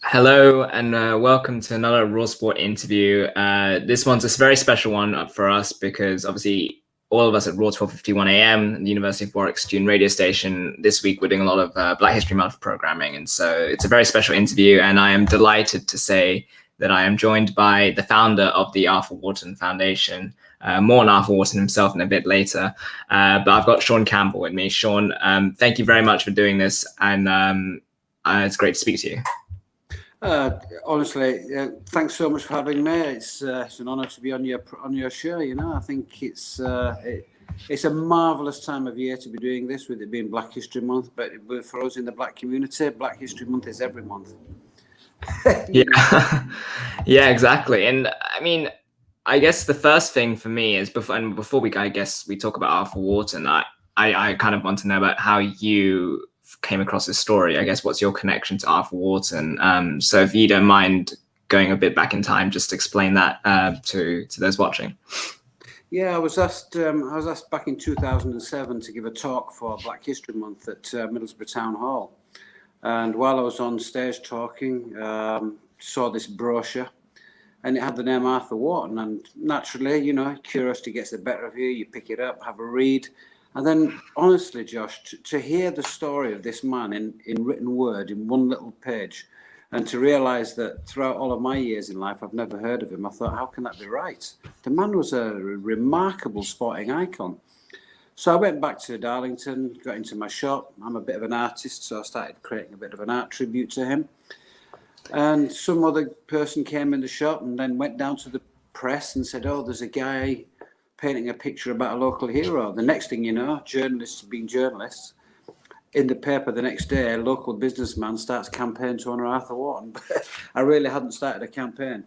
Hello and welcome to another Raw Sport interview. This one's a very special one for us because obviously all of us at Raw 1251 AM, the University of Warwick student radio station, this week we're doing a lot of Black History Month programming. And so it's a very special interview, and I am delighted to say that I am joined by the founder of the Arthur Wharton Foundation, more on Arthur Wharton himself in a bit later. But I've got Shaun Campbell with me. Shaun, thank you very much for doing this, and it's great to speak to you. Honestly, thanks so much for having me. It's an honour to be on your show. You know, I think it's a marvellous time of year to be doing this, with it being Black History Month. But for us in the Black community, Black History Month is every month. Yeah, yeah, exactly. And I mean, I guess the first thing for me is before we talk about Arthur Wharton, I kind of want to know about how you came across this story. I guess what's your connection to Arthur Wharton? So if you don't mind going a bit back in time, just explain that to those watching. Yeah, I was asked back in 2007 to give a talk for Black History Month at Middlesbrough Town Hall, and while I was on stage talking, saw this brochure, and it had the name Arthur Wharton, and naturally, you know, curiosity gets the better of you. You pick it up, have a read. And then, honestly, Josh, to hear the story of this man in written word, in one little page, and to realise that throughout all of my years in life, I've never heard of him, I thought, how can that be right? The man was a remarkable sporting icon. So I went back to Darlington, got into my shop. I'm a bit of an artist, so I started creating a bit of an art tribute to him. And some other person came in the shop and then went down to the press and said, oh, there's a guy painting a picture about a local hero. The next thing you know, journalists being journalists, in the paper the next day, a local businessman starts a campaign to honour Arthur Wharton. I really hadn't started a campaign.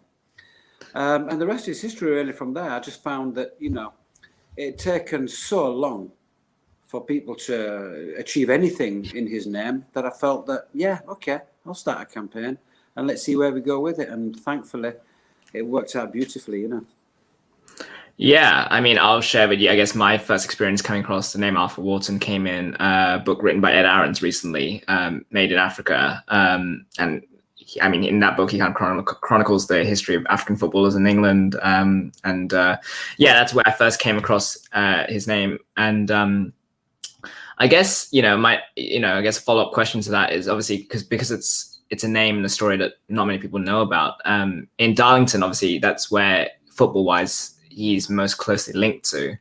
And the rest is history, really, from there. I just found that, you know, it had taken so long for people to achieve anything in his name that I felt that, yeah, okay, I'll start a campaign and let's see where we go with it. And thankfully, it worked out beautifully, you know. Yeah, I mean, I'll share with you, I guess my first experience coming across the name Arthur Wharton came in a book written by Ed Aarons recently, Made in Africa. And I mean, in that book, he kind of chronicles the history of African footballers in England. Yeah, that's where I first came across his name. And I guess, I guess a follow-up question to that is obviously because it's a name and a story that not many people know about. In Darlington, obviously, that's where football-wise, he's most closely linked to.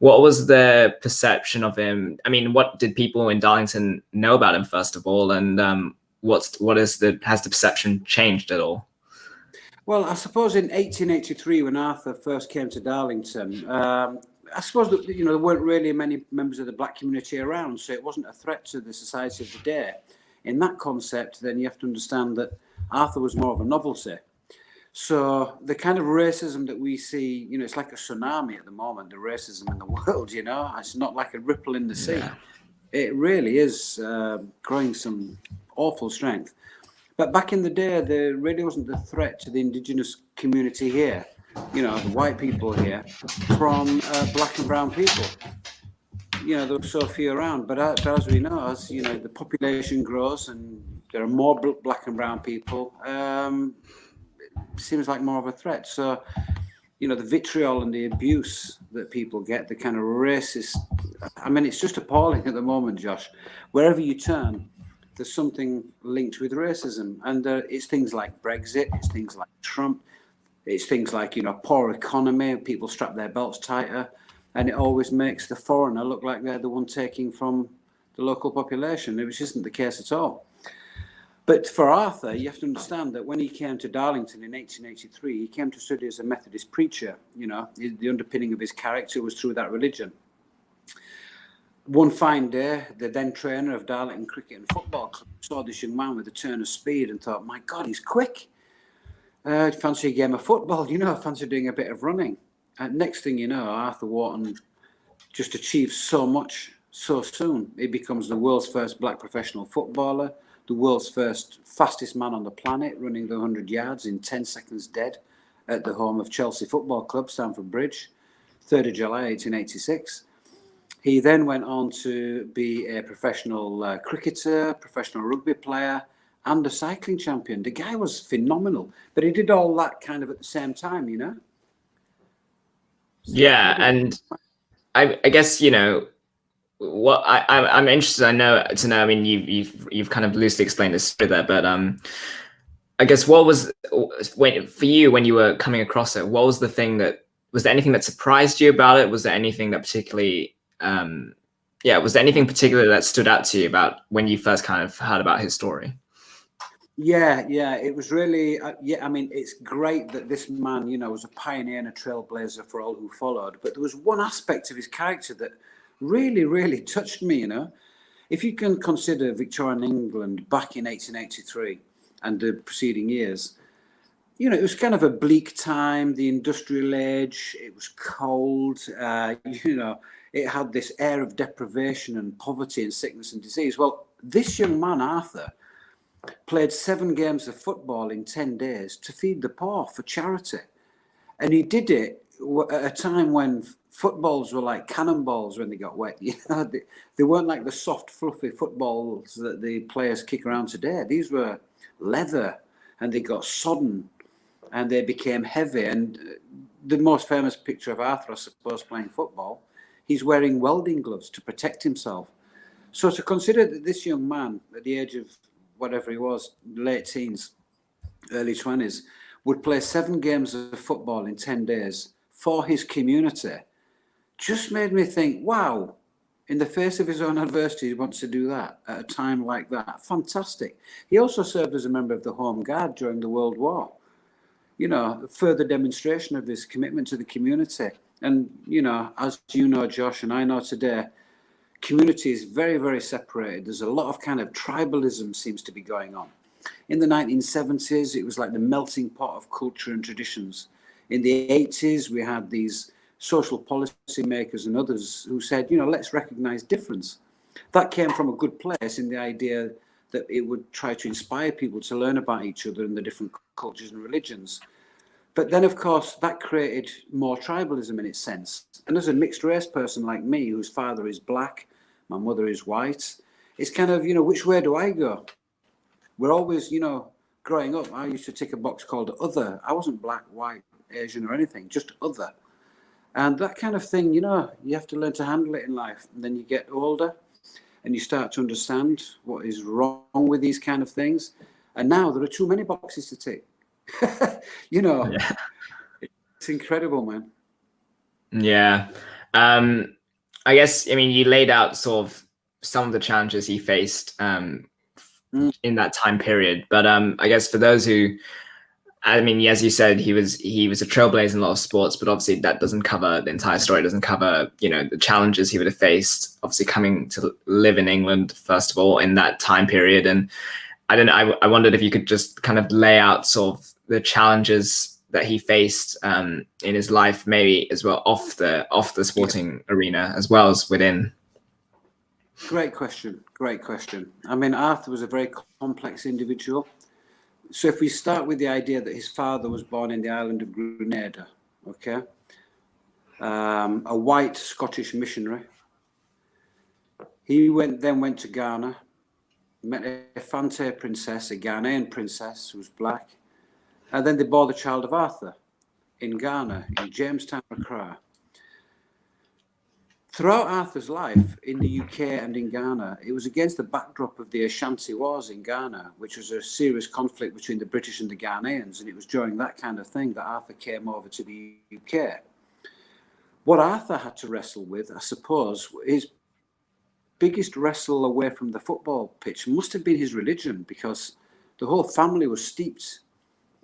What was the perception of him? I mean, what did people in Darlington know about him, first of all? And has the perception changed at all? Well, I suppose in 1883, when Arthur first came to Darlington, I suppose that, you know, there weren't really many members of the Black community around, so it wasn't a threat to the society of the day. In that concept, then you have to understand that Arthur was more of a novelty. So the kind of racism that we see, you know, it's like a tsunami at the moment, the racism in the world, you know, it's not like a ripple in the sea. Yeah. It really is growing some awful strength. But back in the day, there really wasn't the threat to the indigenous community here, you know, the white people here, from black and brown people. You know, there were so few around. But as we know, as you know, the population grows and there are more black and brown people, seems like more of a threat. So, you know, the vitriol and the abuse that people get, the kind of racist, I mean, it's just appalling at the moment, Josh. Wherever you turn, there's something linked with racism. And it's things like Brexit, it's things like Trump, it's things like, you know, poor economy, people strap their belts tighter, and it always makes the foreigner look like they're the one taking from the local population, which isn't the case at all. But for Arthur, you have to understand that when he came to Darlington in 1883, he came to study as a Methodist preacher. You know, the underpinning of his character was through that religion. One fine day, the then trainer of Darlington Cricket and Football Club saw this young man with a turn of speed and thought, my God, he's quick. Fancy a game of football, you know, fancy doing a bit of running. And next thing you know, Arthur Wharton just achieved so much so soon. He becomes the world's first black professional footballer, the world's first fastest man on the planet, running the 100 yards in 10 seconds dead at the home of Chelsea Football Club, Stamford Bridge, 3rd of July, 1886. He then went on to be a professional cricketer, professional rugby player, and a cycling champion. The guy was phenomenal, but he did all that kind of at the same time, you know? So Yeah, and I guess, you know, what I'm interested. I know to know. I mean, you've kind of loosely explained this there, but I guess what was when for you when you were coming across it? What was the thing that was there anything that surprised you about it? Was there anything that particularly, yeah, was there anything particular that stood out to you about when you first kind of heard about his story? Yeah, it was really, yeah, I mean, it's great that this man, you know, was a pioneer and a trailblazer for all who followed. But there was one aspect of his character that really, really touched me, you know. If you can consider Victorian England back in 1883 and the preceding years, you know, it was kind of a bleak time, the industrial age, it was cold, you know, it had this air of deprivation and poverty and sickness and disease. Well, this young man, Arthur, played 7 games of football in 10 days to feed the poor for charity. And he did it at a time when footballs were like cannonballs when they got wet. You know, they weren't like the soft, fluffy footballs that the players kick around today. These were leather, and they got sodden, and they became heavy. And the most famous picture of Arthur, I suppose, playing football, he's wearing welding gloves to protect himself. So to consider that this young man, at the age of whatever he was, late teens, early 20s, would play 7 games of football in 10 days for his community, just made me think, wow, in the face of his own adversity, he wants to do that at a time like that. Fantastic. He also served as a member of the Home Guard during the World War. You know, further demonstration of his commitment to the community. And, you know, as you know, Josh, and I know today, community is very, very separated. There's a lot of kind of tribalism seems to be going on. In the 1970s, it was like the melting pot of culture and traditions. In the 80s, we had these social policy makers and others who said, you know, let's recognize difference. That came from a good place in the idea that it would try to inspire people to learn about each other and the different cultures and religions. But then, of course, that created more tribalism in its sense. And as a mixed race person like me, whose father is black, my mother is white, it's kind of, you know, which way do I go? We're always, you know, growing up, I used to tick a box called other. I wasn't black, white, Asian or anything, just other. And that kind of thing, you know, you have to learn to handle it in life. And then you get older and you start to understand what is wrong with these kind of things. And now there are too many boxes to tick. You know, yeah. It's incredible, man. Yeah. I guess, I mean, you laid out sort of some of the challenges he faced in that time period. But I guess for those who, I mean, as you said, he was a trailblazer in a lot of sports, but obviously that doesn't cover the entire story. It doesn't cover, you know, the challenges he would have faced, obviously coming to live in England, first of all, in that time period. And I wondered if you could just kind of lay out sort of the challenges that he faced in his life, maybe as well off the sporting arena as well as within. Great question. I mean, Arthur was a very complex individual. So if we start with the idea that his father was born in the island of Grenada, okay, a white Scottish missionary. He then went to Ghana, met a Fante princess, a Ghanaian princess who was black, and then they bore the child of Arthur in Ghana, in Jamestown, Accra. Throughout Arthur's life in the UK and in Ghana, it was against the backdrop of the Ashanti Wars in Ghana, which was a serious conflict between the British and the Ghanaians, and it was during that kind of thing that Arthur came over to the UK. What Arthur had to wrestle with, I suppose, his biggest wrestle away from the football pitch must have been his religion, because the whole family was steeped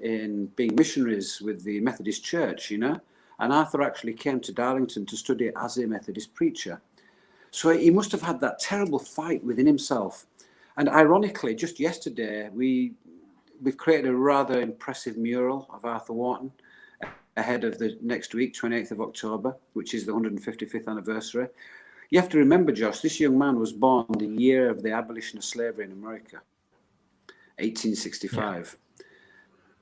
in being missionaries with the Methodist Church, you know, and Arthur actually came to Darlington to study as a Methodist preacher. So he must have had that terrible fight within himself. And ironically, just yesterday, we've created a rather impressive mural of Arthur Wharton ahead of the next week, 28th of October, which is the 155th anniversary. You have to remember, Josh, this young man was born the year of the abolition of slavery in America, 1865. Yeah.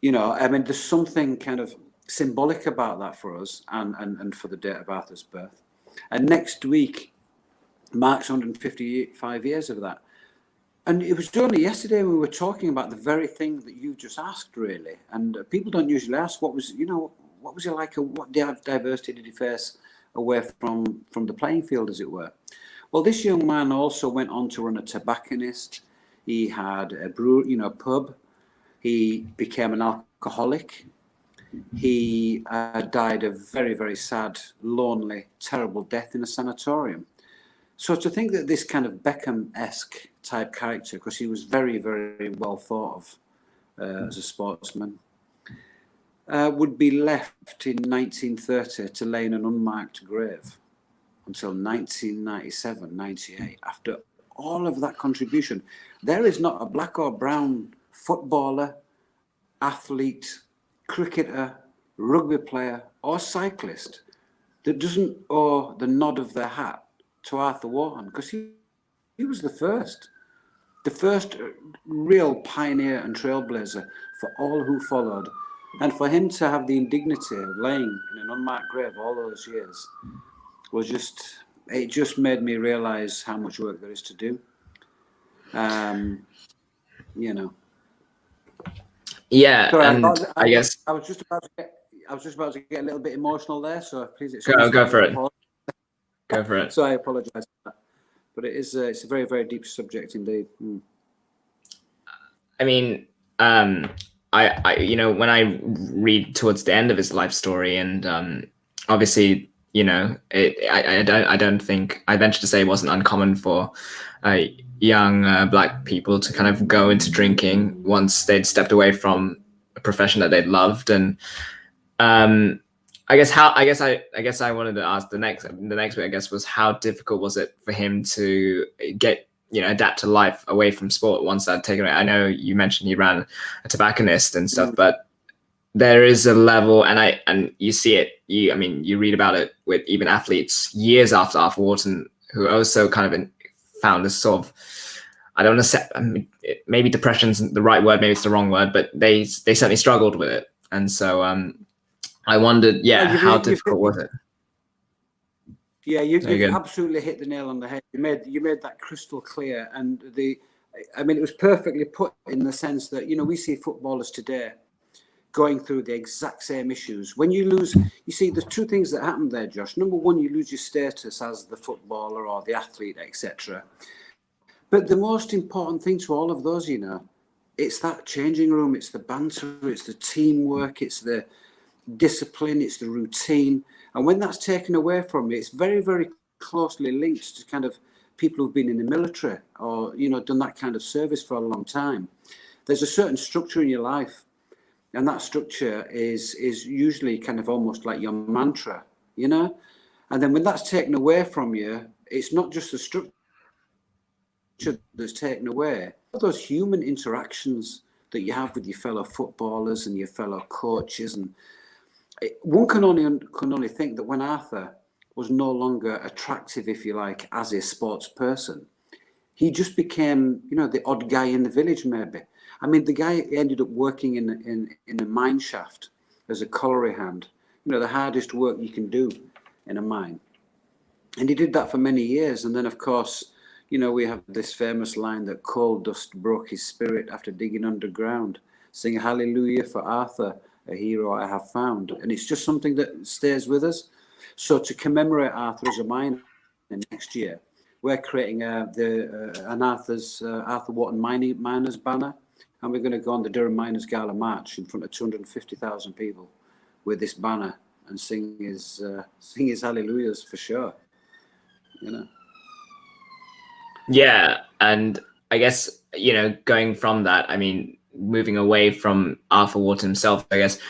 You know, I mean, there's something kind of symbolic about that for us and for the date of Arthur's birth. And next week, marks 155 years of that. And it was only yesterday we were talking about the very thing that you just asked, really. And people don't usually ask what was it like? What diversity did he face away from the playing field, as it were? Well, this young man also went on to run a tobacconist. He had a pub. He became an alcoholic. He died a very, very sad, lonely, terrible death in a sanatorium. So to think that this kind of Beckham-esque type character, because he was very, very well thought of as a sportsman, would be left in 1930 to lay in an unmarked grave until 1997, 98. After all of that contribution, there is not a black or brown footballer, athlete, cricketer, rugby player, or cyclist that doesn't owe the nod of their hat to Arthur Wharton, because he was the first real pioneer and trailblazer for all who followed. And for him to have the indignity of laying in an unmarked grave all those years was it just made me realize how much work there is to do. Yeah, Sorry, and I guess I was just about to get a little bit emotional there, so please go for it. Go for it. So I apologize for that. But it's a very, very deep subject indeed. I mean, I when I read towards the end of his life story, and obviously, I don't think, I venture to say, it wasn't uncommon for young black people to kind of go into drinking once they'd stepped away from a profession that they'd loved. And I guess I wanted to ask the next bit, I guess, was how difficult was it for him to get, adapt to life away from sport once that had taken away? I know you mentioned he ran a tobacconist and stuff, but there is a level, and you see it, you read about it with even athletes years after Arthur Wharton, who also kind of found this sort of, I don't want to say, maybe depression's the right word, maybe it's the wrong word, but they certainly struggled with it. And so I wondered, how difficult was it? Yeah, you've absolutely hit the nail on the head. You made that crystal clear, and it was perfectly put in the sense that we see footballers today going through the exact same issues. When you lose, you see, there's two things that happen there, Josh. Number one, you lose your status as the footballer or the athlete, etc. But the most important thing to all of those, it's that changing room, it's the banter, it's the teamwork, it's the discipline, it's the routine. And when that's taken away from you, it's very, very closely linked to kind of people who've been in the military or, done that kind of service for a long time. There's a certain structure in your life, and that structure is usually kind of almost like your mantra, And then when that's taken away from you, it's not just the structure that's taken away. Those human interactions that you have with your fellow footballers and your fellow coaches, and one can only think that when Arthur was no longer attractive, if you like, as a sports person, he just became, the odd guy in the village, maybe. I mean, the guy ended up working in a mine shaft as a colliery hand, the hardest work you can do in a mine. And he did that for many years. And then, of course, we have this famous line that coal dust broke his spirit after digging underground. Sing hallelujah for Arthur, a hero I have found. And it's just something that stays with us. So to commemorate Arthur as a miner next year, we're creating an Arthur Wharton Miners banner. And we're going to go on the Durham Miners Gala March in front of 250,000 people with this banner and sing his hallelujahs for sure. Yeah, and I guess, going from that, moving away from Arthur Wharton himself, I guess,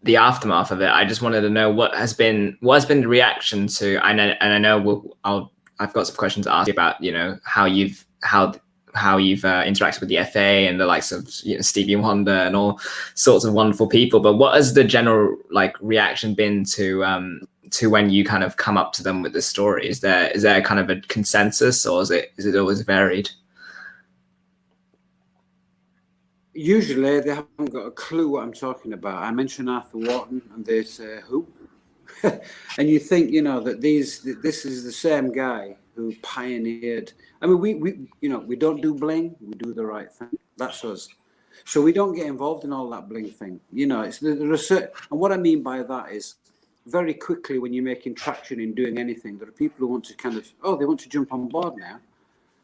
the aftermath of it, I just wanted to know what has been the reaction to, and I know I've got some questions to ask you about, how you've interacted with the FA and the likes of Stevie Wonder and all sorts of wonderful people, but what has the general reaction been to when you kind of come up to them with this story? Is there kind of a consensus, or is it always varied? Usually they haven't got a clue what I'm talking about. I mention Arthur Wharton and they say, who? And you think, that this is the same guy who pioneered. I mean, we don't do bling, we do the right thing. That's us. So we don't get involved in all that bling thing. It's there are certain, and what I mean by that is very quickly when you're making traction in doing anything, there are people who want to they want to jump on board now.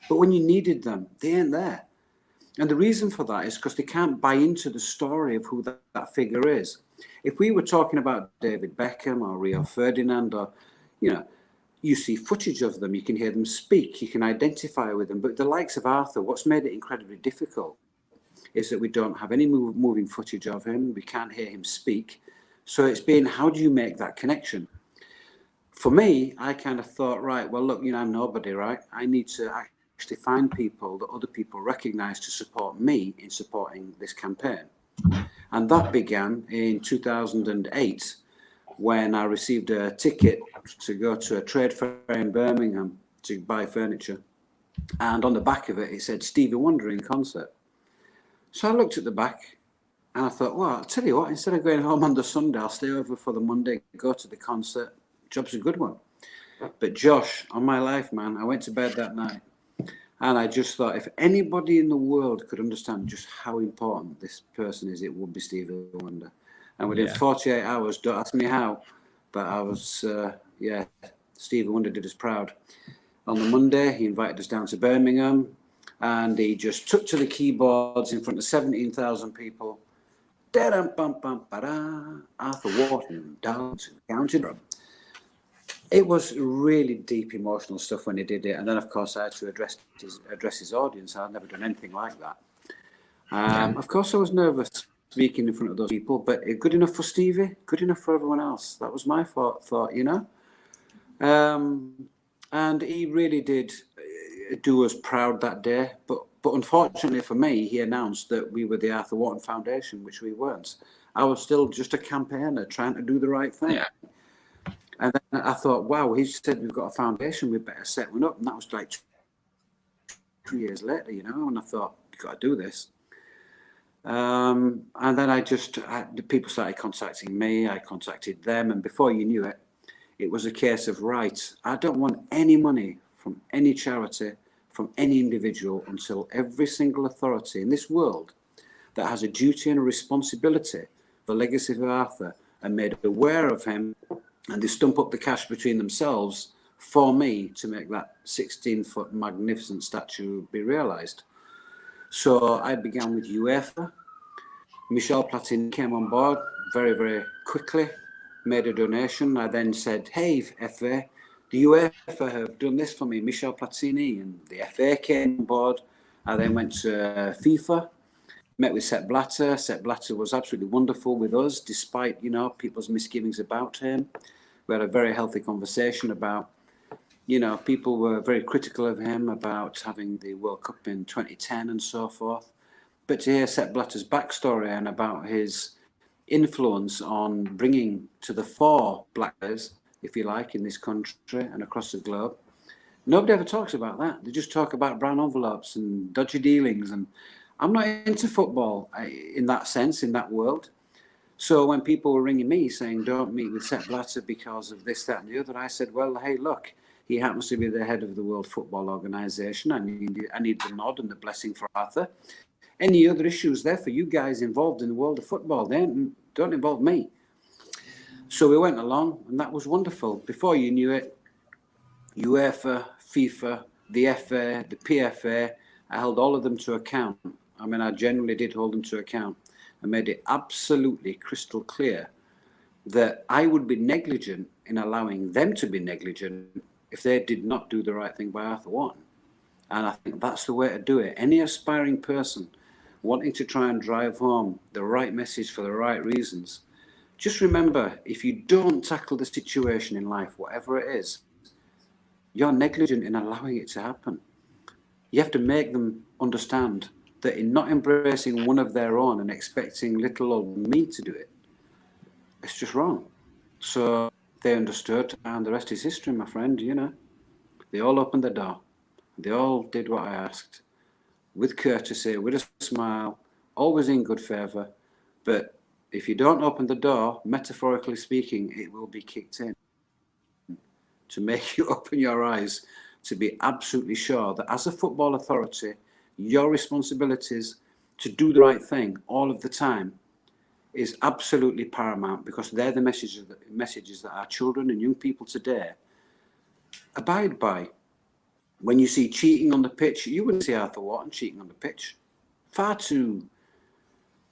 But when you needed them, they ain't there. And the reason for that is because they can't buy into the story of who that figure is. If we were talking about David Beckham or Rio Ferdinand, or, you see footage of them, you can hear them speak, you can identify with them. But the likes of Arthur, what's made it incredibly difficult is that we don't have any moving footage of him. We can't hear him speak. So it's been, how do you make that connection? For me, I kind of thought, right, well, look, I'm nobody, right? I need to actually find people that other people recognize to support me in supporting this campaign. And that began in 2008 when I received a ticket to go to a trade fair in Birmingham to buy furniture. And on the back of it said Stevie Wonder in concert. So I looked at the back and I thought, well, I'll tell you what, instead of going home on the Sunday, I'll stay over for the Monday, go to the concert. Job's a good one. But Josh, on my life, man, I went to bed that night and I just thought, if anybody in the world could understand just how important this person is, it would be Stevie Wonder. And within 48 hours, don't ask me how, but I was, Stevie Wonder did us proud. On the Monday, he invited us down to Birmingham and he just took to the keyboards in front of 17,000 people. Arthur Wharton down to County Durham. It was really deep emotional stuff when he did it, and then of course I had to address his audience. I'd never done anything like that. Of course I was nervous speaking in front of those people, but good enough for Stevie, good enough for everyone else. That was my thought. And he really did do us proud that day, but unfortunately for me, he announced that we were the Arthur Wharton Foundation, which we weren't. I was still just a campaigner trying to do the right thing. Yeah. And then I thought, wow, he said we've got a foundation, we better set one up. And that was like 2 years later, and I thought, we've got to do this. And then the people started contacting me, I contacted them, and before you knew it, it was a case of, right, I don't want any money from any charity, from any individual, until every single authority in this world that has a duty and a responsibility for the legacy of Arthur and made aware of him, and they stump up the cash between themselves for me to make that 16-foot magnificent statue be realised. So I began with UEFA. Michel Platini came on board very, very quickly, made a donation. I then said, hey, FA, the UEFA have done this for me, Michel Platini, and the FA came on board. I then went to FIFA, met with Sepp Blatter. Sepp Blatter was absolutely wonderful with us, despite, people's misgivings about him. We had a very healthy conversation about, people were very critical of him about having the World Cup in 2010 and so forth. But to hear Sepp Blatter's backstory and about his influence on bringing to the fore black players, if you like, in this country and across the globe, nobody ever talks about that. They just talk about brown envelopes and dodgy dealings. And I'm not into football in that sense, in that world. So when people were ringing me saying, don't meet with Sepp Blatter because of this, that, and the other, I said, well, hey, look, he happens to be the head of the World Football Organization. I need the nod and the blessing for Arthur. Any other issues there for you guys involved in the world of football, they don't involve me. So we went along, and that was wonderful. Before you knew it, UEFA, FIFA, the FA, the PFA, I held all of them to account. I mean, I generally did hold them to account. I made it absolutely crystal clear that I would be negligent in allowing them to be negligent if they did not do the right thing by Arthur Wharton. And I think that's the way to do it. Any aspiring person wanting to try and drive home the right message for the right reasons, just remember, if you don't tackle the situation in life, whatever it is, you're negligent in allowing it to happen. You have to make them understand that in not embracing one of their own and expecting little old me to do it, it's just wrong. So they understood, and the rest is history, my friend, They all opened the door. They all did what I asked, with courtesy, with a smile, always in good favour. But if you don't open the door, metaphorically speaking, it will be kicked in to make you open your eyes to be absolutely sure that as a football authority, your responsibilities to do the right thing all of the time is absolutely paramount, because they're the messages that our children and young people today abide by. When you see cheating on the pitch, you wouldn't see Arthur Wharton cheating on the pitch. Far too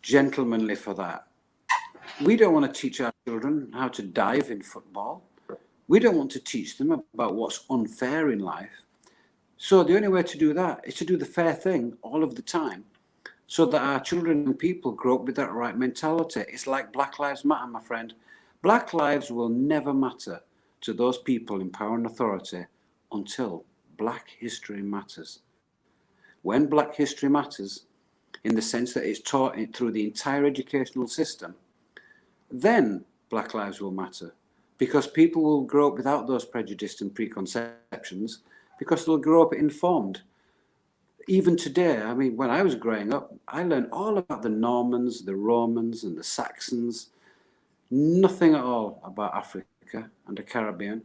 gentlemanly for that. We don't want to teach our children how to dive in football. We don't want to teach them about what's unfair in life. So the only way to do that is to do the fair thing all of the time, so that our children and people grow up with that right mentality. It's like Black Lives Matter, my friend. Black lives will never matter to those people in power and authority until Black history matters. When Black history matters, in the sense that it's taught through the entire educational system, then Black lives will matter, because people will grow up without those prejudices and preconceptions, because they'll grow up informed. Even today, I mean, when I was growing up, I learned all about the Normans, the Romans, and the Saxons. Nothing at all about Africa and the Caribbean.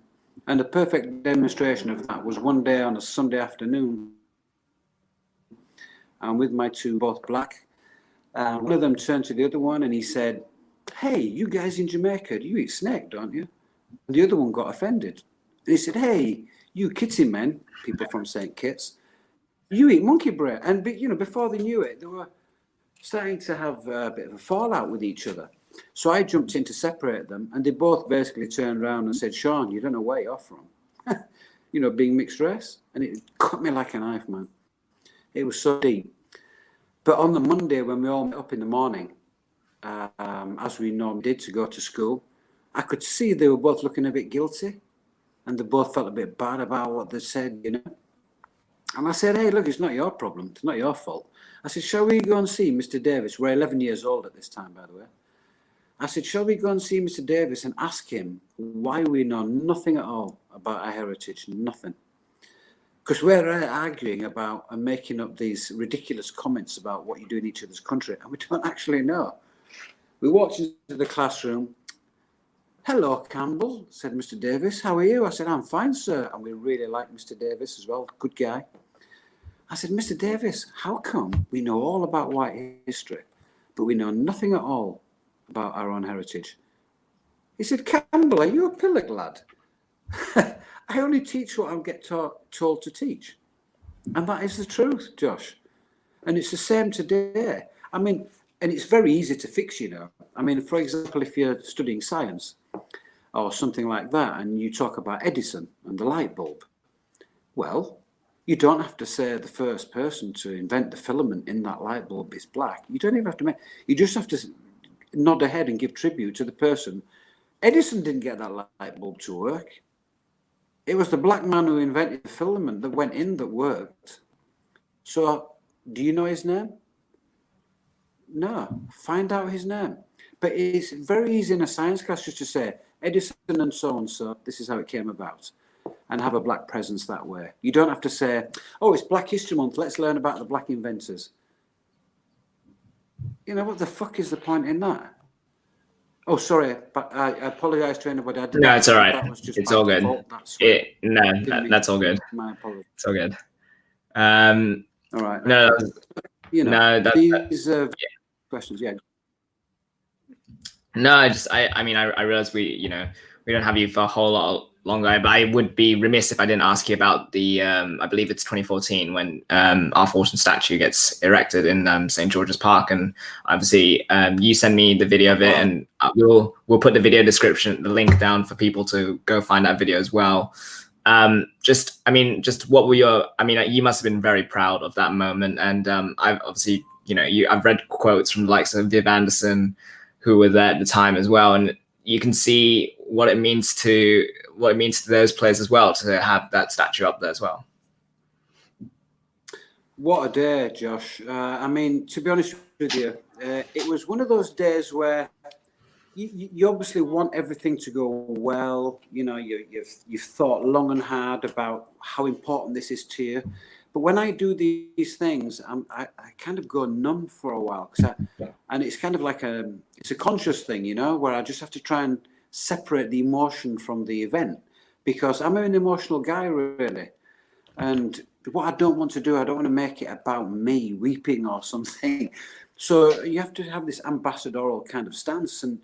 And the perfect demonstration of that was one day on a Sunday afternoon, and with my two, both black, one of them turned to the other one and he said, "Hey, you guys in Jamaica, you eat snake, don't you?" And the other one got offended. And he said, "Hey, you Kitty men," people from St. Kitts, "you eat monkey bread." And before they knew it, they were starting to have a bit of a fallout with each other. So I jumped in to separate them, and they both basically turned around and said, "Shaun, you don't know where you're from." Being mixed race. And it cut me like a knife, man. It was so deep. But on the Monday, when we all met up in the morning, as we normally did to go to school, I could see they were both looking a bit guilty, and they both felt a bit bad about what they said, And I said, "Hey, look, it's not your problem. It's not your fault." I said, "Shall we go and see Mr. Davis?" We're 11 years old at this time, by the way. I said, "Shall we go and see Mr. Davis and ask him why we know nothing at all about our heritage? Nothing." Because we're arguing about and making up these ridiculous comments about what you do in each other's country, and we don't actually know. We walked into the classroom. "Hello, Campbell," said Mr. Davis. "How are you?" I said, "I'm fine, sir." And we really like Mr. Davis as well. Good guy. I said, "Mr. Davis, how come we know all about white history, but we know nothing at all about our own heritage?" He said, "Campbell, are you a pillock lad?" I only teach what I get told to teach. And that is the truth, Josh. And it's the same today. I mean, and it's very easy to fix, I mean, for example, if you're studying science or something like that, and you talk about Edison and the light bulb, well, you don't have to say the first person to invent the filament in that light bulb is black. You don't even have to you just have to nod ahead and give tribute to the person. Edison didn't get that light bulb to work. It was the black man who invented the filament that went in that worked. So, do you know his name? No. Find out his name. But it's very easy in a science class just to say, Edison and so, this is how it came about, and have a black presence that way. You don't have to say, "Oh, it's Black History Month, let's learn about the black inventors." What the fuck is the point in that? Oh, sorry, but I apologise to anybody. No, it's all right. That was just it's all good. fault. That's all good. My apologies. It's all good. All right. No, these questions, yeah. No, I realize we don't have you for a whole lot longer, but I would be remiss if I didn't ask you about the, I believe it's 2014 when Arthur Wharton statue gets erected in St. George's Park. And obviously you send me the video of it, and we'll put the video description, the link down for people to go find that video as well. Just what were you must have been very proud of that moment. And I've obviously, I've read quotes from the likes of Viv Anderson, who were there at the time as well. And you can see what it means to those players as well, to have that statue up there as well. What a day, Josh. To be honest with you, it was one of those days where you obviously want everything to go well. You've thought long and hard about how important this is to you. But when I do these things, I kind of go numb for a while, and it's kind of like it's a conscious thing, where I just have to try and separate the emotion from the event, because I'm an emotional guy, really. And what I don't want to do, I don't want to make it about me weeping or something. So you have to have this ambassadorial kind of stance and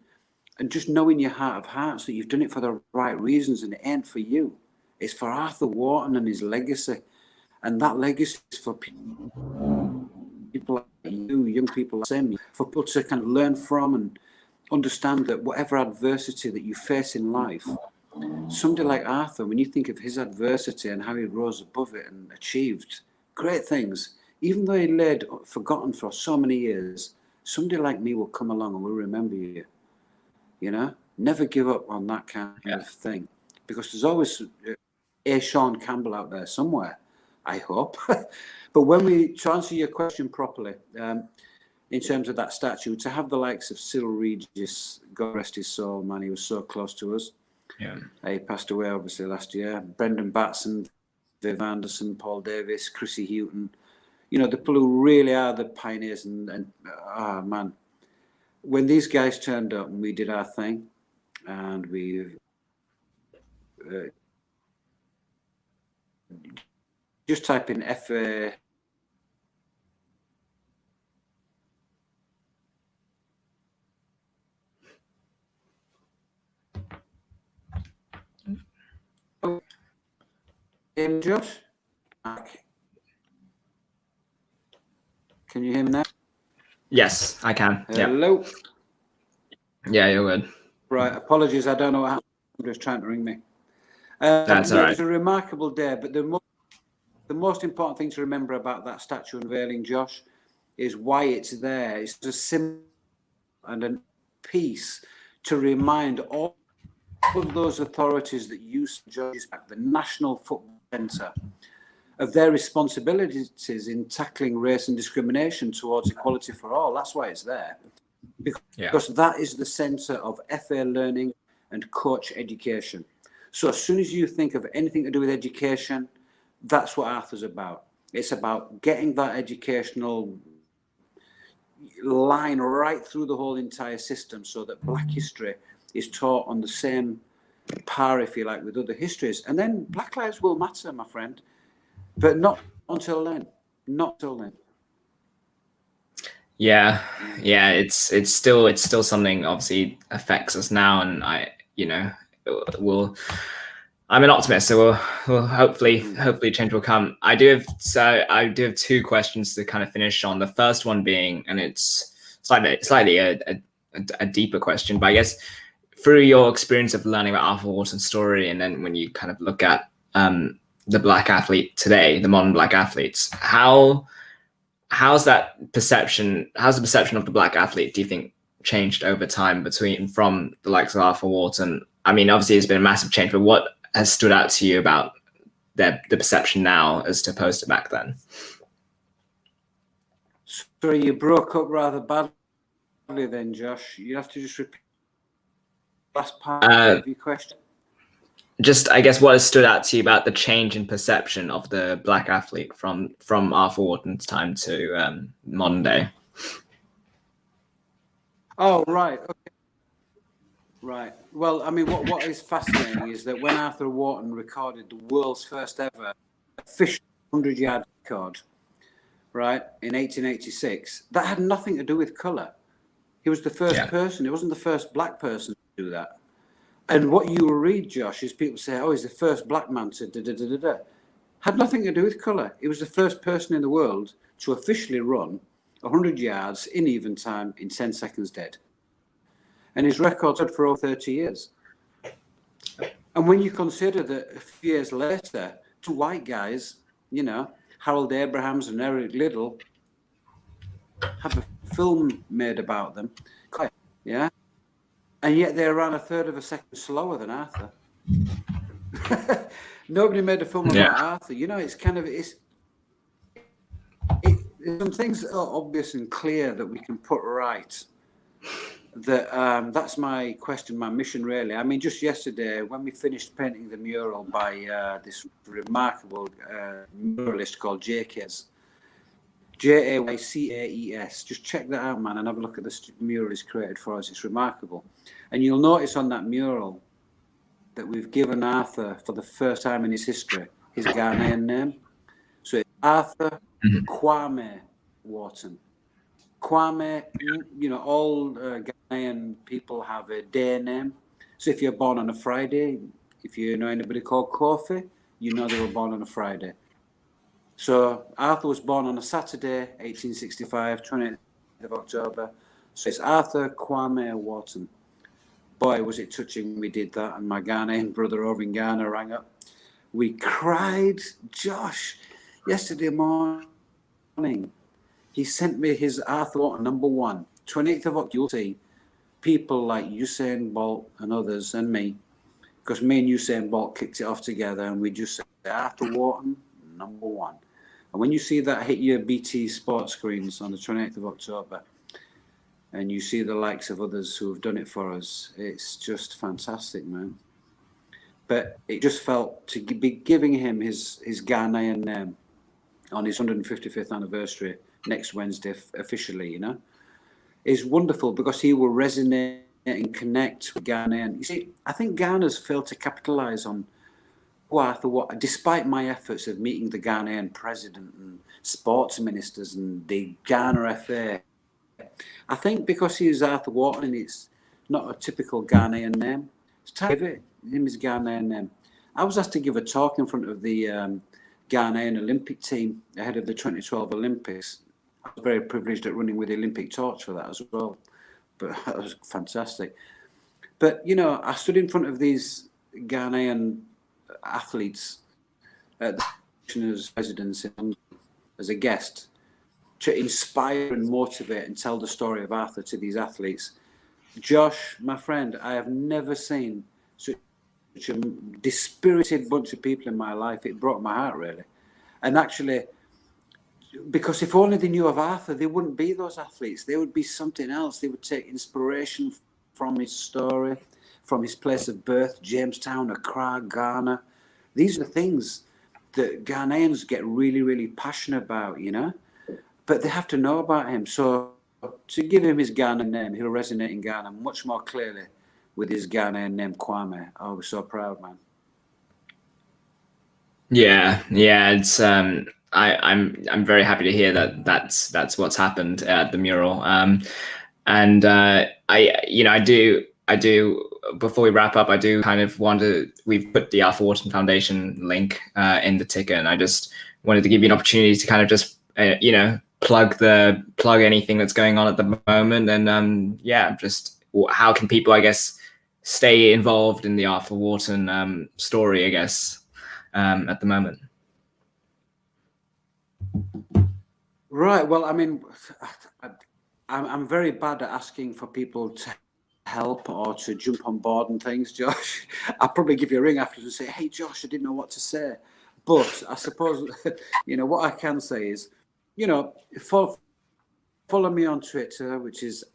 just know in your heart of hearts that you've done it for the right reasons and it ain't for you. It's for Arthur Wharton and his legacy. And that legacy is for people like you, young people like me, for people to kind of learn from and understand that whatever adversity that you face in life, somebody like Arthur, when you think of his adversity and how he rose above it and achieved great things, even though he laid forgotten for so many years, somebody like me will come along and will remember you. You know, never give up on that kind of thing, because there's always a Shaun Campbell out there somewhere, I hope. But to answer your question properly, in terms of that statue, to have the likes of Cyril Regis, God rest his soul, man, he was so close to us. Yeah. He passed away obviously last year. Brendan Batson, Viv Anderson, Paul Davis, Chrissy Houghton, you know, the people who really are the pioneers and man, when these guys turned up and we did our thing, and we just type in FA. Josh? Can you hear me now? Yes, I can. Hello? Yeah, you're good. Right, apologies, I don't know what happened. Somebody was trying to ring me. That's all right. It was a remarkable day, but the most important thing to remember about that statue unveiling, Josh, is why it's there. It's a symbol and a piece to remind all of those authorities that use judges back, the National Football Centre, of their responsibilities in tackling race and discrimination towards equality for all. That's why it's there. Because that is the centre of FA learning and coach education. So as soon as you think of anything to do with education, that's what Arthur's about. It's about getting that educational line right through the whole entire system so that Black history is taught on the same par, if you like, with other histories. And then Black lives will matter, my friend. But not until then. Not till then. Yeah, it's still something obviously affects us now, and I'm an optimist, so we'll hopefully change will come. I do have two questions to kind of finish on. The first one being, and it's slightly a deeper question, but I guess through your experience of learning about Arthur Wharton's story, and then when you kind of look at the Black athlete today, the modern Black athletes, how's the perception of the Black athlete, do you think, changed over time from the likes of Arthur Wharton? I mean, obviously it's been a massive change, but what has stood out to you about the perception now as opposed to back then? Sorry, you broke up rather badly then, Josh. You have to just repeat the last part of your question. Just, I guess, what has stood out to you about the change in perception of the Black athlete from Arthur Wharton's time to modern day? Oh, right. Okay. Right. Well, I mean, what is fascinating is that when Arthur Wharton recorded the world's first ever official 100-yard record, right, in 1886, that had nothing to do with colour. He was the first person. He wasn't the first Black person to do that. And what you will read, Josh, is people say, oh, he's the first Black man to da-da-da-da-da. Had nothing to do with colour. He was the first person in the world to officially run 100 yards in even time in 10 seconds dead. And his record's had for over 30 years. And when you consider that a few years later, two white guys, you know, Harold Abrahams and Eric Liddell, have a film made about them, yeah? And yet they ran a third of a second slower than Arthur. Nobody made a film about Arthur. You know, it's kind of, some things that are obvious and clear that we can put right. That's my question, my mission, really. I mean, just yesterday, when we finished painting the mural by this remarkable muralist called Jaycaes, Jaycaes. Just check that out, man, and have a look at the mural he's created for us. It's remarkable. And you'll notice on that mural that we've given Arthur, for the first time in his history, his Ghanaian name. So it's Arthur Mhm. Kwame Wharton. Kwame, all Ghanaian people have a day name. So if you're born on a Friday, if you know anybody called Kofi, you know they were born on a Friday. So Arthur was born on a Saturday, 1865, 28th of October. So it's Arthur Kwame Wharton. Boy, was it touching when we did that, and my Ghanaian brother over in Ghana rang up. We cried. Josh, yesterday morning, he sent me his Arthur Wharton #1, 28th of October. You'll see people like Usain Bolt and others and me, because me and Usain Bolt kicked it off together, and we just said Arthur Wharton #1. And when you see that hit your BT sports screens on the 28th of October, and you see the likes of others who have done it for us, it's just fantastic, man. But it just felt to be giving him his Ghanaian name on his 155th anniversary next Wednesday officially, is wonderful, because he will resonate and connect with Ghana. You see, I think Ghana's failed to capitalise on Arthur Wharton, despite my efforts of meeting the Ghanaian president and sports ministers and the Ghana FA. I think because he is Arthur Wharton and it's not a typical Ghanaian name, it's time to give it him his Ghanaian name. I was asked to give a talk in front of the Ghanaian Olympic team ahead of the 2012 Olympics. I was very privileged at running with the Olympic torch for that as well, but that was fantastic. But, I stood in front of these Ghanaian athletes at the commissioner's residence in London as a guest to inspire and motivate and tell the story of Arthur to these athletes. Josh, my friend, I have never seen such a dispirited bunch of people in my life. It broke my heart, really. And actually, because if only they knew of Arthur, they wouldn't be those athletes. They would be something else. They would take inspiration from his story, from his place of birth, Jamestown, Accra, Ghana. These are the things that Ghanaians get really, really passionate about, But they have to know about him. So to give him his Ghana name, he'll resonate in Ghana much more clearly with his Ghanaian name, Kwame. I was so proud, man. Yeah, it's I'm very happy to hear that that's what's happened at the mural. And I do before we wrap up, I do kind of want to, we've put the Arthur Wharton Foundation link in the ticker, and I just wanted to give you an opportunity to kind of just plug anything that's going on at the moment, and just how can people, I guess, stay involved in the Arthur Wharton story, I guess, at the moment. Right. Well, I mean, I'm very bad at asking for people to help or to jump on board and things, Josh. I'll probably give you a ring after and say, hey, Josh, I didn't know what to say. But I suppose, what I can say is, follow me on Twitter, which is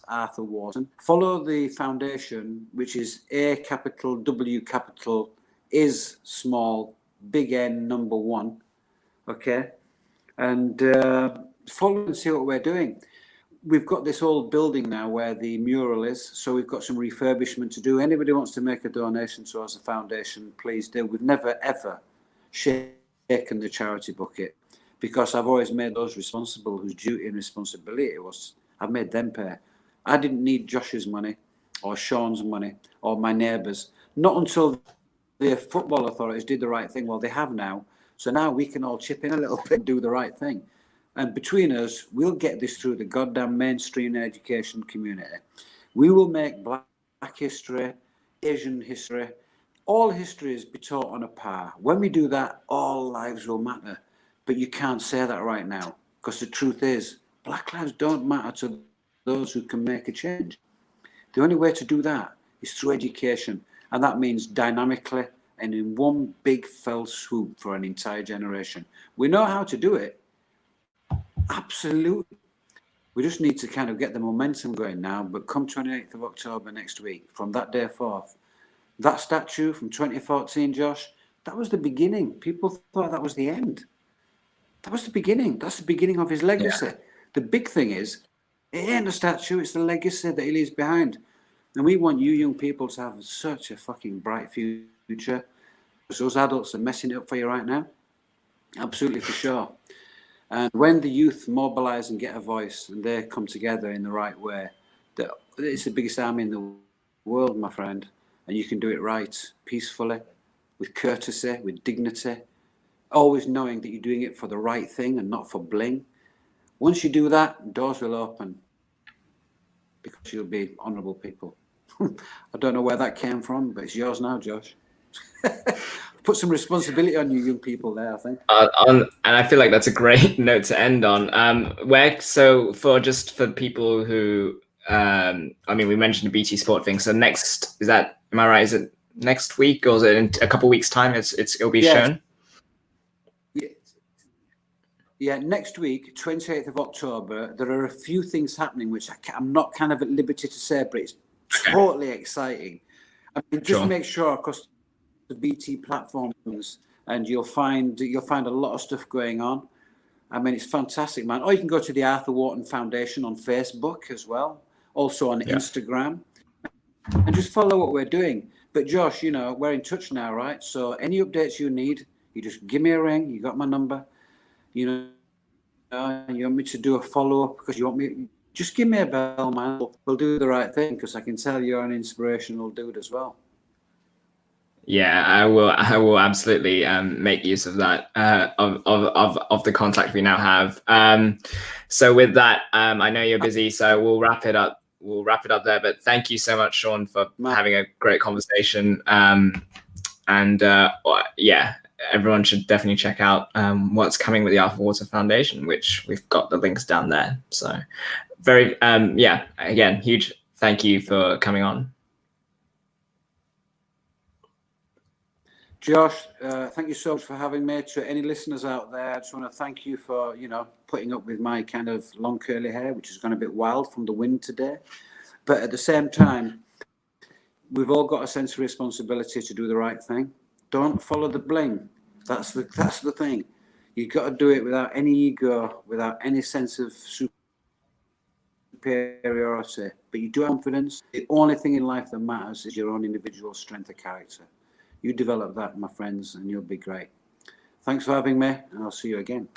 @Arthur Wharton. Follow the foundation, which is A capital W capital is small big N #1. Okay. And follow and see what we're doing. We've got this old building now where the mural is, so we've got some refurbishment to do. Anybody wants to make a donation to us, the foundation, please do. We've never, ever shaken the charity bucket, because I've always made those responsible whose duty and responsibility it was. I've made them pay. I didn't need Josh's money or Shaun's money or my neighbours, not until the football authorities did the right thing. Well, they have now. So now we can all chip in a little bit and do the right thing. And between us, we'll get this through the goddamn mainstream education community. We will make Black history, Asian history, all histories be taught on a par. When we do that, all lives will matter. But you can't say that right now, because the truth is, Black lives don't matter to those who can make a change. The only way to do that is through education. And that means dynamically and in one big fell swoop for an entire generation. We know how to do it. Absolutely. We just need to kind of get the momentum going now. But come 28th of October next week, from that day forth, that statue from 2014, Josh, that was the beginning. People thought that was the end. That was the beginning. That's the beginning of his legacy. Yeah. The big thing is, it ain't a statue, it's the legacy that he leaves behind. And we want you young people to have such a fucking bright future. those adults are messing it up for you right now. Absolutely, for sure. And when the youth mobilize and get a voice and they come together in the right way, it's the biggest army in the world, my friend. And you can do it right, peacefully, with courtesy, with dignity, always knowing that you're doing it for the right thing and not for bling. Once you do that, doors will open because you'll be honourable people. I don't know where that came from, but it's yours now, Josh. Put some responsibility on you young people there, I think. And I feel like that's a great note to end on. So for people who, I mean, we mentioned the BT Sport thing. So next, am I right? Is it next week or is it in a couple of weeks' time? It'll be shown. Yeah, next week, 28th of October, there are a few things happening which I'm not kind of at liberty to say, but it's totally exciting. I mean, just make sure across the BT platforms, and you'll find a lot of stuff going on. I mean, it's fantastic, man. Or you can go to the Arthur Wharton Foundation on Facebook as well, also on Instagram, and just follow what we're doing. But Josh, we're in touch now, right? So any updates you need, you just give me a ring. You got my number. You want me to do a follow-up because you want me, just give me a bell, man. We'll do the right thing because I can tell you're an inspirational dude as well. Yeah, I will absolutely make use of that, of the contact we now have. So with that, I know you're busy, so we'll wrap it up. We'll wrap it up there. But thank you so much, Shaun, for having a great conversation. Everyone should definitely check out what's coming with the Arthur Wharton Foundation, which we've got the links down there. So again, huge thank you for coming on. Josh, thank you so much for having me. To any listeners out there, I just want to thank you for, putting up with my kind of long curly hair, which has gone a bit wild from the wind today. But at the same time, we've all got a sense of responsibility to do the right thing. Don't follow the bling. That's the thing. You've got to do it without any ego, without any sense of superiority. But you do have confidence. The only thing in life that matters is your own individual strength of character. You develop that, my friends, and you'll be great. Thanks for having me, and I'll see you again.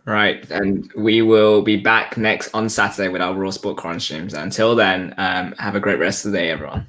Right, and we will be back next on Saturday with our Raw Sport Crunch streams. Until then, have a great rest of the day, everyone.